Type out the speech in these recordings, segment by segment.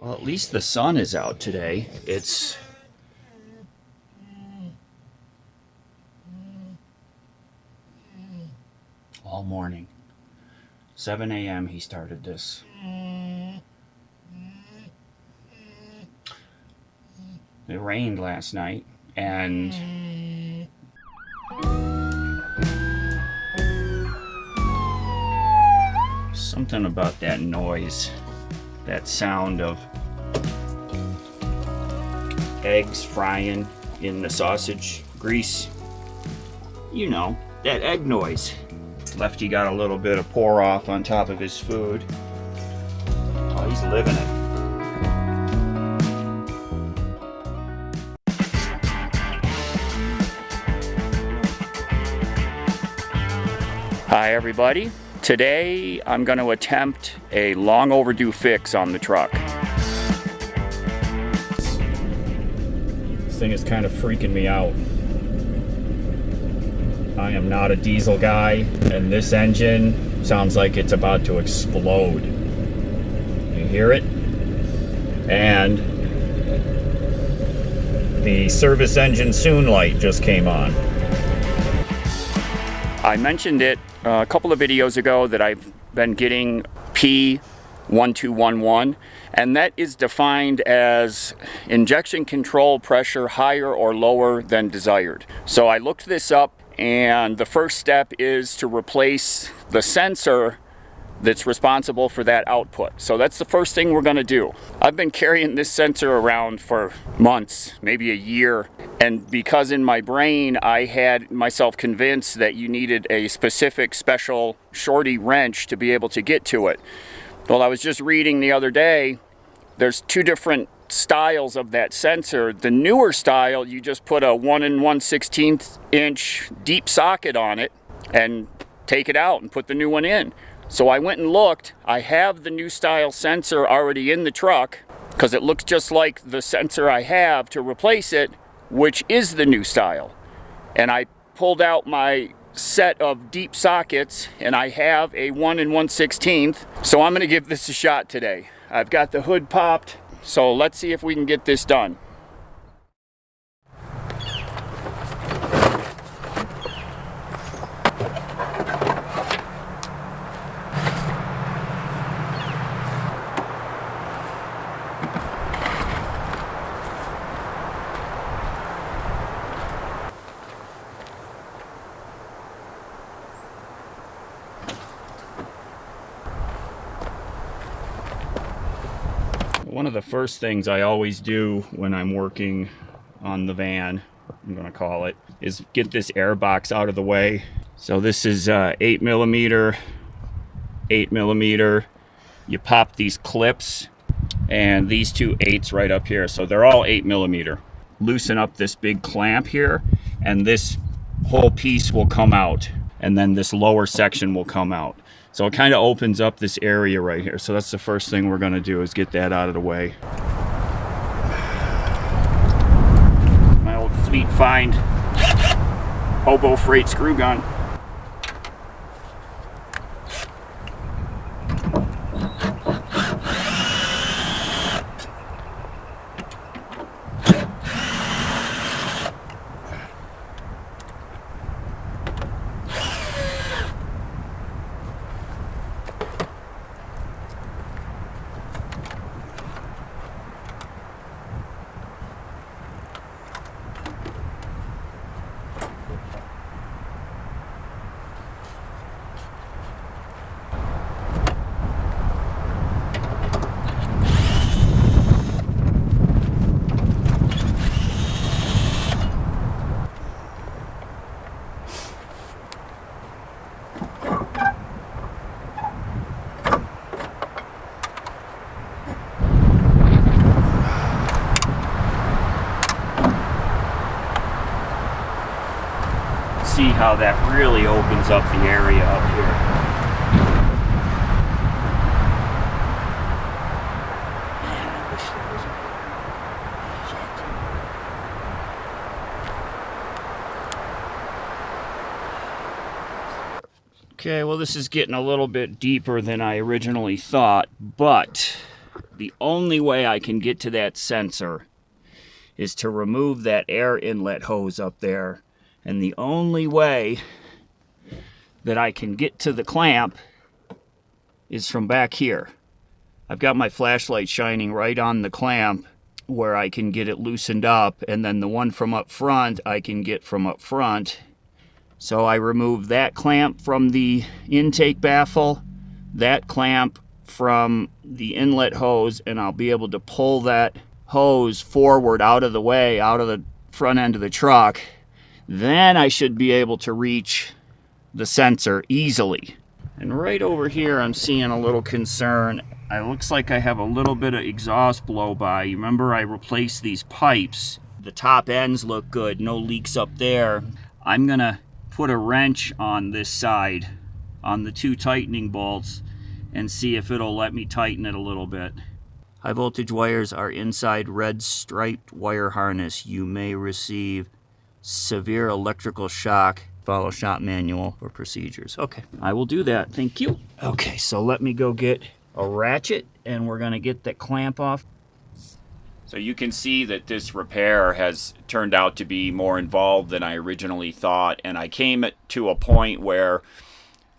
Well, at least the sun is out today. It's all morning. 7 a.m. he started this. It rained last night, and something about that noise, that sound of eggs frying in the sausage grease. You know, that egg noise. Lefty got a little bit of pour off on top of his food. Oh, he's living it. Hi everybody. Today I'm going to attempt a long overdue fix on the truck. This thing is kind of freaking me out. I am not a diesel guy, and this engine sounds like it's about to explode. You hear it? And the service engine soon light just came on. I mentioned it a couple of videos ago that I've been getting P1211, and that is defined as injection control pressure higher or lower than desired. So I looked this up, and the first step is to replace the sensor that's responsible for that output. So that's the first thing we're going to do. I've been carrying this sensor around for months, maybe a year, and because in my brain I had myself convinced that you needed a specific special shorty wrench to be able to get to it. Well, I was just reading the other day, there's two different styles of that sensor. The newer style, you just put a 1 1/16 inch deep socket on it and take it out and put the new one in. So I went and looked. I have the new style sensor already in the truck because it looks just like the sensor I have to replace it, which is the new style. And I pulled out my set of deep sockets and I have a 1 1/16. So I'm going to give this a shot today. I've got the hood popped, so let's see if we can get this done. One of the first things I always do when I'm working on the van, I'm going to call it, is get this air box out of the way. So this is 8mm, 8mm. You pop these clips and these two 8s right up here. So they're all 8mm. Loosen up this big clamp here and this whole piece will come out, and then this lower section will come out. So it kind of opens up this area right here. So that's the first thing we're going to do, is get that out of the way. My old Fleet Find Hobo Freight screw gun. See how that really opens up the area up here. Man, I wish there was. Okay, well, this is getting a little bit deeper than I originally thought, but the only way I can get to that sensor is to remove that air inlet hose up there. And the only way that I can get to the clamp is from back here. I've got my flashlight shining right on the clamp where I can get it loosened up, and then the one from up front I can get from up front. So I remove that clamp from the intake baffle, that clamp from the inlet hose, and I'll be able to pull that hose forward out of the way, out of the front end of the truck. Then I should be able to reach the sensor easily. And right over here I'm seeing a little concern. It looks like I have a little bit of exhaust blow by. You remember I replaced these pipes. The top ends look good, no leaks up there. I'm gonna put a wrench on this side, on the 2 tightening bolts, and see if it'll let me tighten it a little bit. High voltage wires are inside red striped wire harness. You may receive severe electrical shock. Follow shop manual for procedures. Okay, I will do that. Thank you. Okay, so let me go get a ratchet and we're gonna get that clamp off. So you can see that this repair has turned out to be more involved than I originally thought, and I came to a point where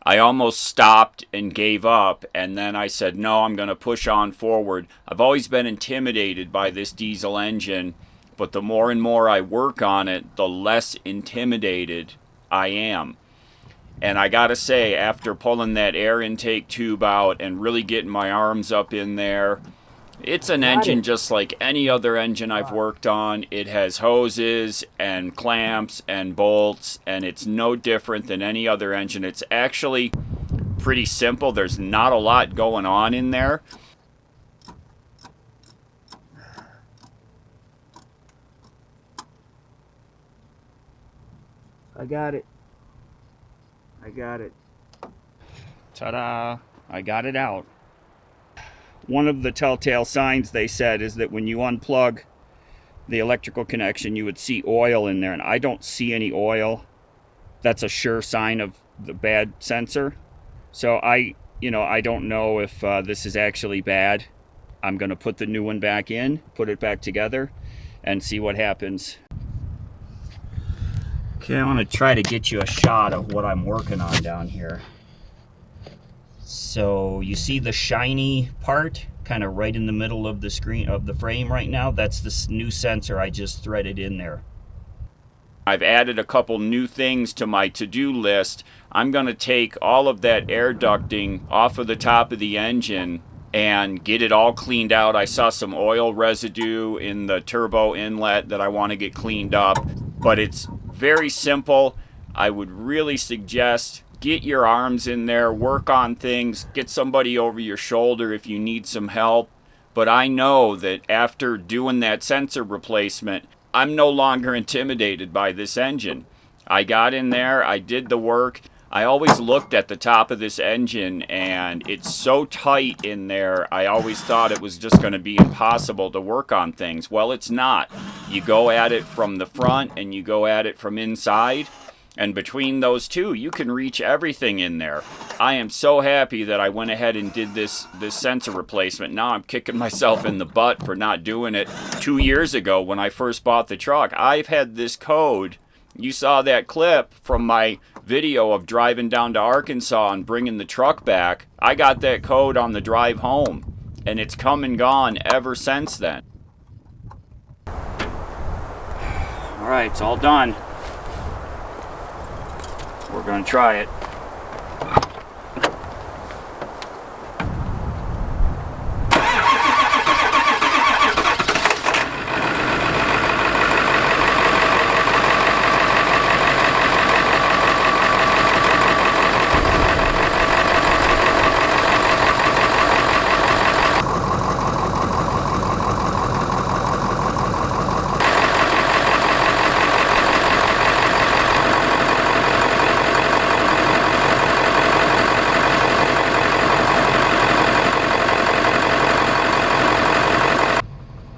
I almost stopped and gave up, and then I said, no, I'm gonna push on forward. I've always been intimidated by this diesel engine, but the more and more I work on it, the less intimidated I am. And I gotta say, after pulling that air intake tube out and really getting my arms up in there, it's an engine just like any other engine I've worked on. It has hoses and clamps and bolts, and it's no different than any other engine. It's actually pretty simple. There's not a lot going on in there. I got it. I got it. Ta-da! I got it out. One of the telltale signs, they said, is that when you unplug the electrical connection, you would see oil in there, and I don't see any oil. That's a sure sign of the bad sensor. So I don't know if this is actually bad. I'm going to put the new one back in, put it back together, and see what happens. Okay, I want to try to get you a shot of what I'm working on down here. So you see the shiny part kind of right in the middle of the screen of the frame right now? That's this new sensor I just threaded in there. I've added a couple new things to my to-do list. I'm going to take all of that air ducting off of the top of the engine and get it all cleaned out. I saw some oil residue in the turbo inlet that I want to get cleaned up, but it's very simple. I would really suggest get your arms in there, work on things, get somebody over your shoulder if you need some help. But I know that after doing that sensor replacement, I'm no longer intimidated by this engine. I got in there, I did the work. I always looked at the top of this engine and it's so tight in there, I always thought it was just going to be impossible to work on things. Well, it's not. You go at it from the front and you go at it from inside, and between those two, you can reach everything in there. I am so happy that I went ahead and did this sensor replacement. Now I'm kicking myself in the butt for not doing it 2 years ago when I first bought the truck. I've had this code. You saw that clip from my video of driving down to Arkansas and bringing the truck back. I got that code on the drive home, and it's come and gone ever since then. All right, it's all done. We're going to try it.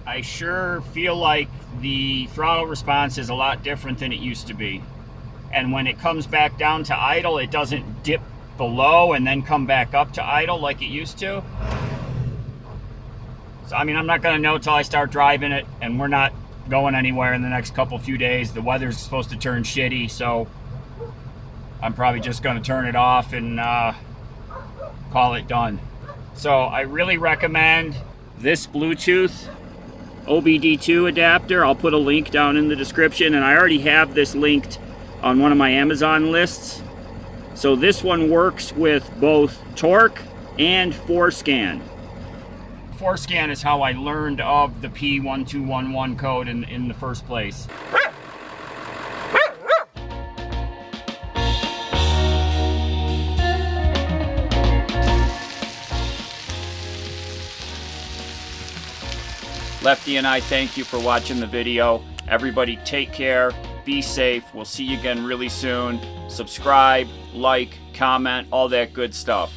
I sure feel like the throttle response is a lot different than it used to be. And when it comes back down to idle, it doesn't dip below and then come back up to idle like it used to. So, I mean, I'm not going to know till I start driving it, and we're not going anywhere in the next few days. The weather's supposed to turn shitty, so I'm probably just going to turn it off and call it done. So I really recommend this Bluetooth OBD2 adapter. I'll put a link down in the description, and I already have this linked on one of my Amazon lists. So this one works with both torque and 4Scan. 4Scan is how I learned of the P1211 code in the first place. Lefty and I thank you for watching the video. Everybody take care, be safe. We'll see you again really soon. Subscribe, like, comment, all that good stuff.